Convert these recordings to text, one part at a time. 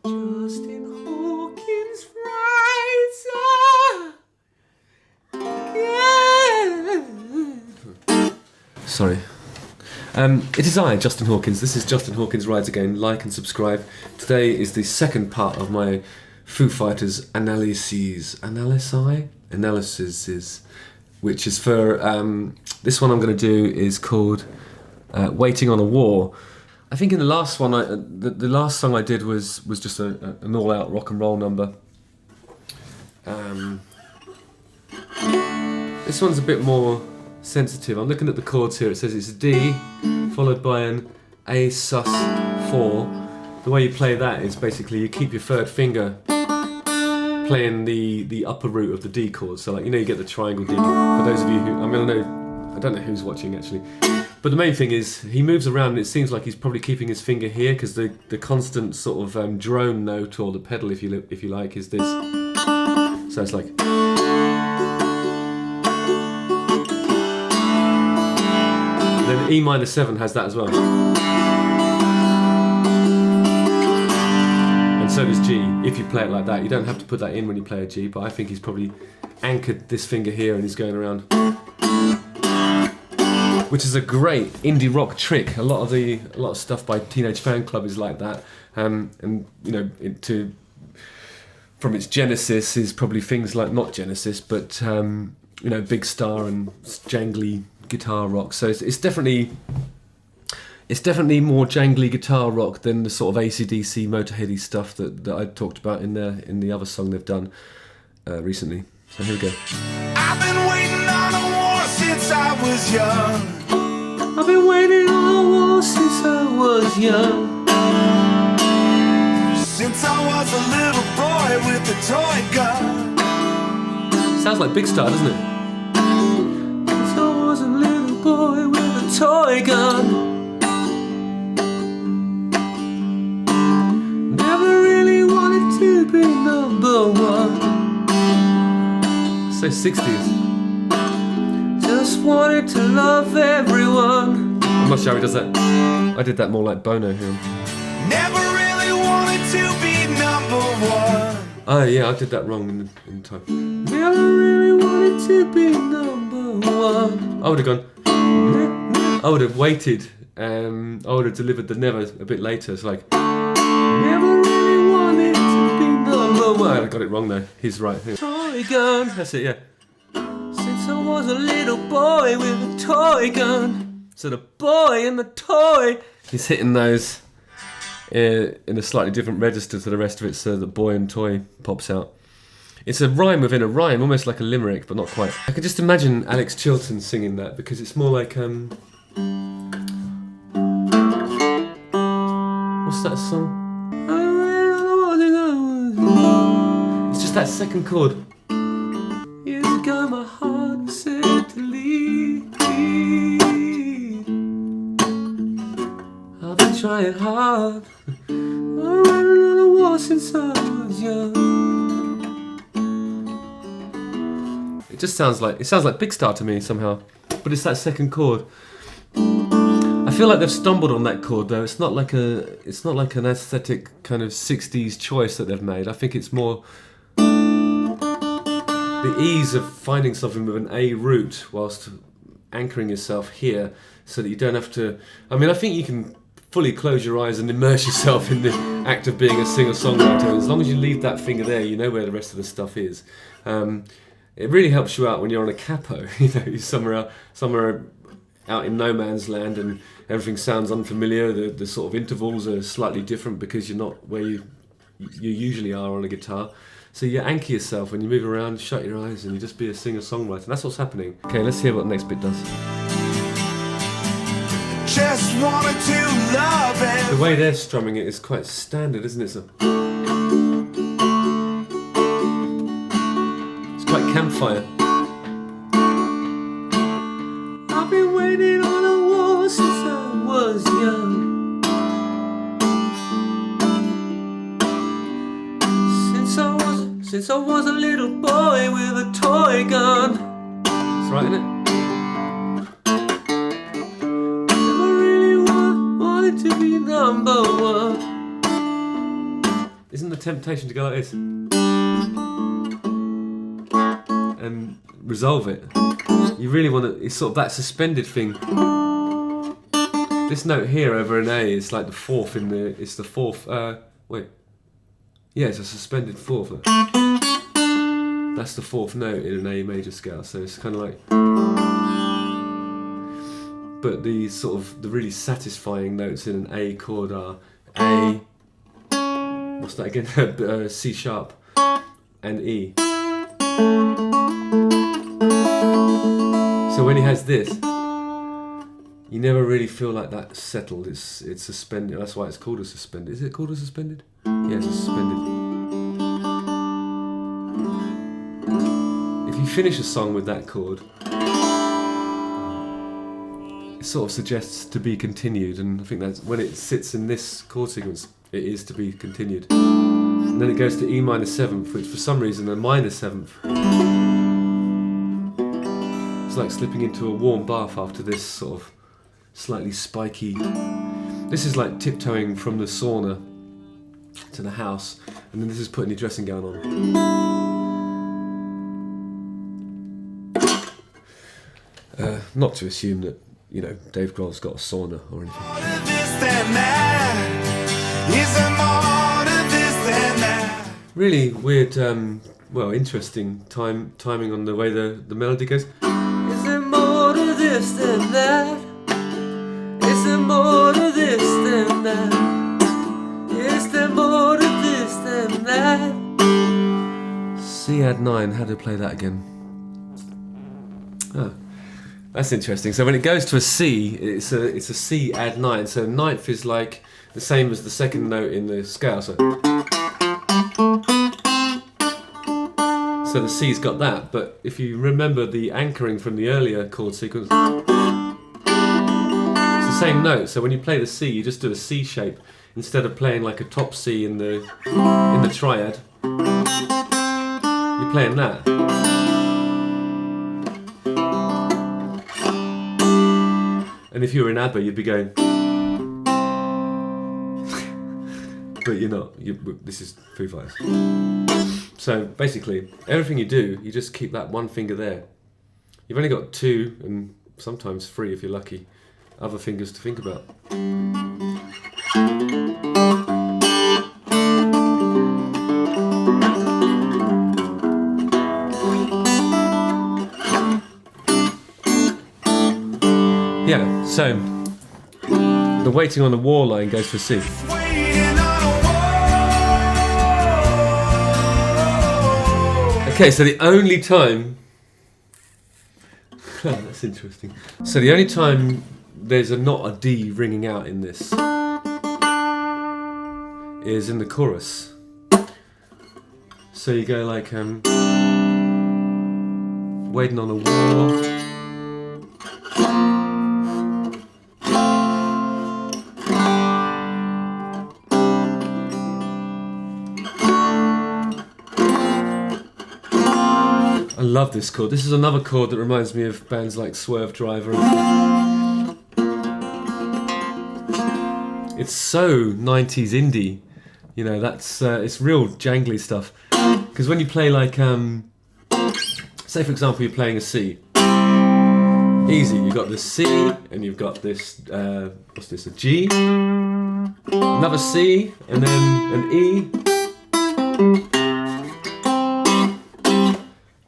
Justin Hawkins rides again. Sorry. It is I, Justin Hawkins. This is Justin Hawkins Rides Again. Like and subscribe. Today is the second part of my Foo Fighters analysis, which is for this one I'm going to do is called Waiting on a War. I think in the last one, the last song I did was just an all-out rock and roll number. This one's a bit more sensitive. I'm looking at the chords here. It says it's a D followed by an A sus4. The way you play that is basically you keep your third finger playing the upper root of the D chord. So like, you know, you get the triangle D. For those of you who, I don't know who's watching actually. But the main thing is he moves around and it seems like he's probably keeping his finger here because the constant sort of drone note, or the pedal if you like, is this. So it's like. Then E minor 7 has that as well. And so does G, if you play it like that. You don't have to put that in when you play a G, but I think he's probably anchored this finger here and he's going around. Which is a great indie rock trick. A lot of stuff by Teenage Fan Club is like that. And you know, from its genesis is probably things like, not Genesis, but you know, Big Star and jangly guitar rock. So it's definitely more jangly guitar rock than the sort of AC/DC Motorheady stuff that I talked about in the other song they've done recently. So here we go. I've been waiting on a war since I was young. I've been waiting on a war since I was young. Since I was a little boy with a toy gun. Sounds like Big Star, doesn't it? Since I was a little boy with a toy gun. Never really wanted to be number one. So 60s. Just wanted to love everyone. I'm not sure how he does that. I did that more like Bono here. Never really wanted to be number one. Oh yeah, I did that wrong in time. Never really wanted to be number one. I would have gone. I would have waited. I would have delivered the never a bit later. It's like never really wanted to be number one. I got it wrong though. He's right here. Toy gun. That's it. Yeah. Since I was a little boy with a toy gun. So the boy and the toy. He's hitting those in a slightly different register to the rest of it, so that boy and toy pops out. It's a rhyme within a rhyme, almost like a limerick, but not quite. I could just imagine Alex Chilton singing that because it's more like what's that song? It's just that second chord. Years ago my heart was set to leave. I've been trying hard. I've been on a war since I was young. It just sounds like Big Star to me somehow, but it's that second chord. I feel like they've stumbled on that chord though. It's not like an aesthetic kind of 60s choice that they've made. I think it's more the ease of finding something with an A root whilst anchoring yourself here, so that you don't have to. I mean, I think you can fully close your eyes and immerse yourself in the act of being a singer-songwriter. As long as you leave that finger there, you know where the rest of the stuff is. It really helps you out when you're on a capo. You know, you're somewhere out in no man's land and everything sounds unfamiliar. The sort of intervals are slightly different because you're not where you usually are on a guitar. So you anchor yourself when you move around, shut your eyes, and you just be a singer-songwriter. That's what's happening. Okay, let's hear what the next bit does. Just wanted to love it. The way they're strumming it is quite standard, isn't it? It's quite campfire. I've been waiting on a war since I was young. Since I was a little boy with a toy gun. That's right, isn't it? Never really wanted to be number one. isn't the temptation to go like this and resolve it? You really want to. It's sort of that suspended thing. This note here over an A is like the fourth in the. It's the fourth. Wait. Yeah, it's a suspended fourth. That's the fourth note in an A major scale. So it's kind of like. But the sort of the really satisfying notes in an A chord are A. What's that again? C sharp and E. So when he has this, you never really feel like that's settled. It's suspended. That's why it's called a suspended. Is it called a suspended? Yeah, it's a suspended. If you finish a song with that chord, it sort of suggests to be continued, and I think that's when it sits in this chord sequence, it is to be continued. And then it goes to E minor 7th, which for some reason a minor 7th. It's like slipping into a warm bath after this sort of slightly spiky. This is like tiptoeing from the sauna to the house, and then this is putting your dressing gown on. Not to assume that, you know, Dave Grohl's got a sauna or anything. Really weird, well, interesting timing on the way the melody goes. Is there more to this than that? Is there more to this than that? Is there more to this than that? C add 9, how do I play that again? Oh, that's interesting. So when it goes to a C, it's a C add 9. So ninth is like the same as the second note in the scale. So the C's got that, but if you remember the anchoring from the earlier chord sequence, it's the same note. So when you play the C, you just do a C shape instead of playing like a top C in the triad. You're playing that. And if you were in ABBA, you'd be going. But you're not. This is Foo Fighters. So basically, everything you do, you just keep that one finger there. You've only got 2, and sometimes 3 if you're lucky, other fingers to think about. Yeah, so the waiting on the war line goes for C. Okay, so the only time... that's interesting. So the only time there's not a D ringing out in this is in the chorus. So you go like, waiting on a war. I love this chord. This is another chord that reminds me of bands like Swerve Driver. It's so 90s indie, you know. That's it's real jangly stuff. Because when you play like, say for example, you're playing a C. Easy. You've got this C, and you've got this. What's this? A G, another C, and then an E.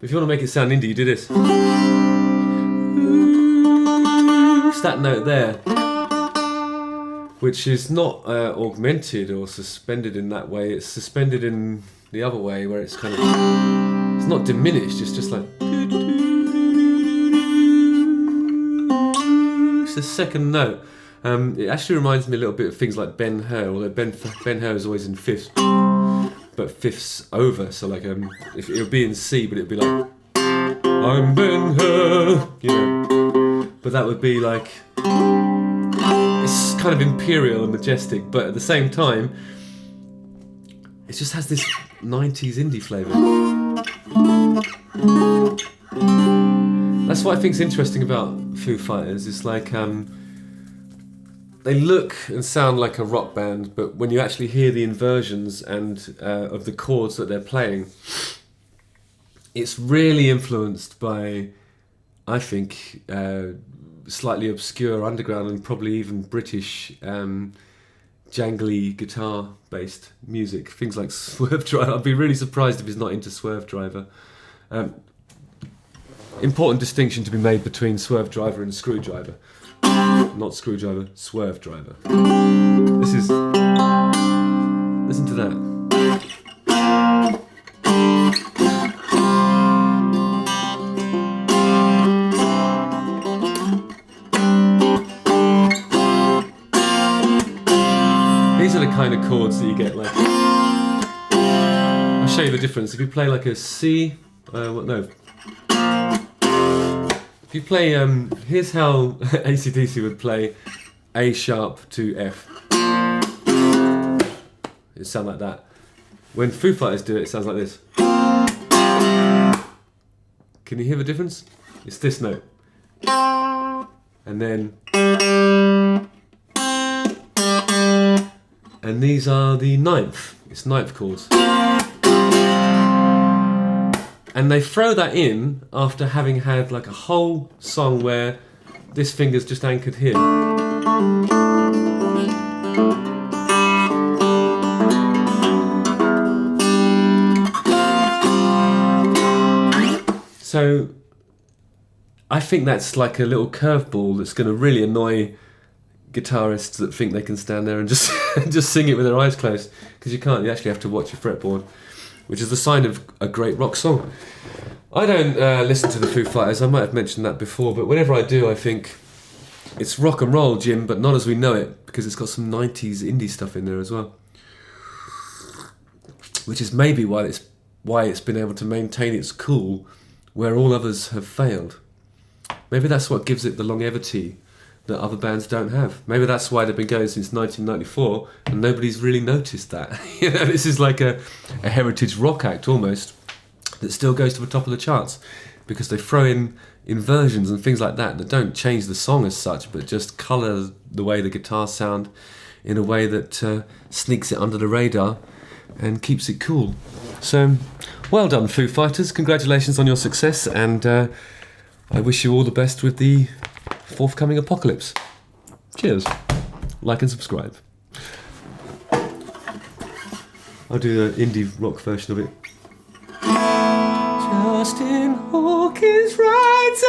If you want to make it sound indie, you do this. It's that note there, which is not augmented or suspended in that way. It's suspended in the other way, where it's kind of, it's not diminished. It's just like, it's the second note. It actually reminds me a little bit of things like Ben Hur, although Ben Hur is always in fifths. But fifths over, so like if it would be in C, but it'd be like I'm Ben Hur, you know. But that would be like, it's kind of imperial and majestic, but at the same time, it just has this 90s indie flavour. That's what I think is interesting about Foo Fighters. It's like they look and sound like a rock band, but when you actually hear the inversions and of the chords that they're playing, it's really influenced by, I think, slightly obscure underground and probably even British jangly guitar-based music. Things like Swerve Driver. I'd be really surprised if he's not into Swerve Driver. Important distinction to be made between Swerve Driver and Screwdriver. Not Screwdriver, Swerve Driver. This is... Listen to that. These are the kind of chords that you get like... I'll show you the difference. If you play like a C... If you play... here's how AC/DC would play A sharp to F. It sounds like that. When Foo Fighters do it, it sounds like this. Can you hear the difference? It's this note. And then... And these are the ninth. It's ninth chords. And they throw that in after having had like a whole song where this finger's just anchored here. So I think that's like a little curveball that's going to really annoy guitarists that think they can stand there and just just sing it with their eyes closed, because you can't. You actually have to watch your fretboard, which is the sign of a great rock song. I don't listen to the Foo Fighters. I might have mentioned that before, but whenever I do, I think it's rock and roll, Jim, but not as we know it, because it's got some 90s indie stuff in there as well, which is maybe why it's been able to maintain its cool where all others have failed. Maybe that's what gives it the longevity that other bands don't have. Maybe that's why they've been going since 1994 and nobody's really noticed that. You know, this is like a heritage rock act almost that still goes to the top of the charts because they throw in inversions and things like that don't change the song as such, but just colour the way the guitars sound in a way that sneaks it under the radar and keeps it cool. So, well done, Foo Fighters. Congratulations on your success, and I wish you all the best with the forthcoming apocalypse. Cheers. Like and subscribe. I'll do the indie rock version of it. Justin Hawkins writes